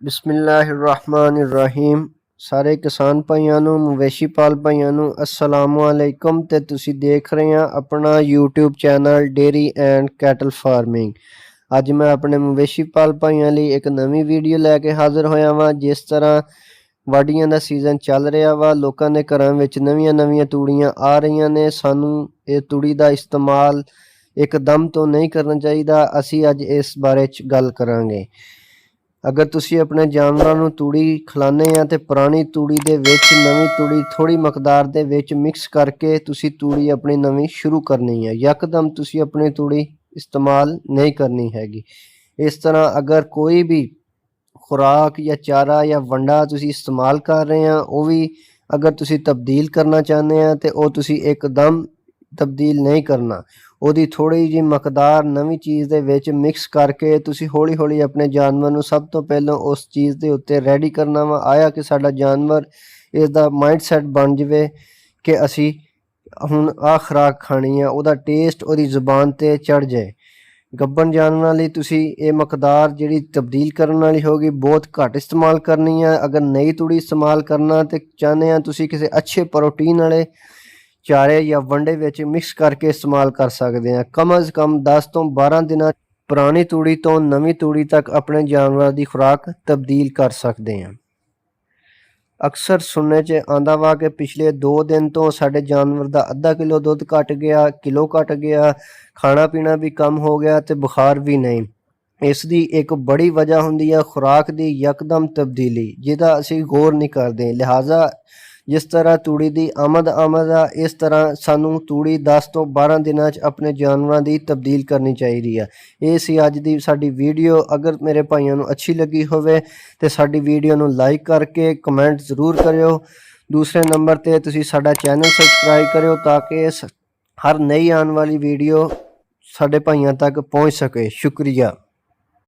बिस्मिल्लाहिर्रहमानिर्रहीम। सारे किसान भाइयों नूं मवेशी पाल भाइयों नूं अस्सलामुअलैकुम। ते तुसी देख रहे हैं अपना YouTube channel dairy and cattle farming. अज मैं अपने मवेशी पाल भाइयों लई एक नवी वीडियो लैके हाज़र होया वां। जिस तरह वाढियां दा सीजन चल रहा वा, लोकां दे घरां विच नवीआं नवीआं तूड़ियां आ रहीआं ने। सानूं इह तूड़ी दा इस्तेमाल एकदम तो नहीं करना चाहिदा। असी अज इस बारे च गल करांगे। अगर तुसी अपने जानवरां नूं तूड़ी खिलाने आ ते पुरानी तूड़ी दे विच नवीं तूड़ी थोड़ी मकदार दे विच मिक्स करके तुसी तूड़ी अपनी नवीं शुरू करनी है। यकदम तुसी अपनी तूड़ी इस्तेमाल नहीं करनी हैगी। इस तरह अगर कोई भी खुराक या चारा या वंडा तुसी इस्तेमाल कर रहे हैं, वो भी अगर तुसी तब्दील करना चाहते हैं तो वो तुसी एकदम तब्दील नहीं करना। ਉਹਦੀ थोड़ी जी मकदार नवीं चीज़ ਦੇ ਵਿੱਚ मिक्स करके तुसी हौली हौली अपने जानवर ਨੂੰ सब तो पहलों उस चीज़ ਦੇ ਉੱਤੇ ਰੈਡੀ ਕਰਨਾ ਵਾ। ਆਇਆ ਕਿ ਸਾਡਾ ਜਾਨਵਰ ਇਸ ਦਾ ਮਾਈਂਡਸੈਟ ਬਣ ਜਾਵੇ ਕਿ ਅਸੀਂ ਹੁਣ ਆਹ ਖੁਰਾਕ ਖਾਣੀ ਆ, ਉਹਦਾ ਟੇਸਟ ਉਹਦੀ ਜ਼ੁਬਾਨ ਤੇ ਚੜ ਜਾਏ। ਗੱਭਣ ਜਾਨਵਰਾਂ ਲਈ ਤੁਸੀਂ ਇਹ ਮਕਦਾਰ ਜਿਹੜੀ ਤਬਦੀਲ ਕਰਨ ਵਾਲੀ ਹੋਗੀ ਬਹੁਤ ਘੱਟ ਇਸਤੇਮਾਲ ਕਰਨੀ ਆ। ਅਗਰ ਨਈ ਤੂੜੀ ਇਸਤੇਮਾਲ ਕਰਨਾ ਤੇ ਚਾਹੁੰਦੇ ਆ ਤੁਸੀਂ ਕਿਸੇ ਅੱਛੇ ਪ੍ਰੋਟੀਨ ਵਾਲੇ चारे या वंडे विच मिक्स करके इस्तेमाल कर सकते हैं। कम अज़ कम 10 तो 12 दिन पुरानी तूड़ी तो नवीं तूड़ी तक अपने जानवर की खुराक तब्दील कर सकते हैं। अक्सर सुनने च आंदा वा कि पिछले 2 दिन तो साडे जानवर का अद्धा किलो दुध घट गया, किलो घट गया, खाना पीना भी कम हो गया तो बुखार भी नहीं। इसकी एक बड़ी वजह होंदी है खुराक की यकदम तब्दीली, जिहदा असीं गौर नहीं करते। लिहाजा जिस तरह तूड़ी की आमद आ, इस तरह सानू तूड़ी 10 तो 12 दिनों अपने जानवरों की तब्दील करनी चाहिए है। ये सी अज की साडी वीडियो। अगर मेरे भाइयों को अच्छी लगी होवे तो साडी वीडियो को लाइक करके कमेंट जरूर करियो। दूसरे नंबर पर तुसी साडा चैनल सबसक्राइब करियो ताकि हर नई आने वाली वीडियो साडे भाइयों तक पहुँच सके। शुक्रिया।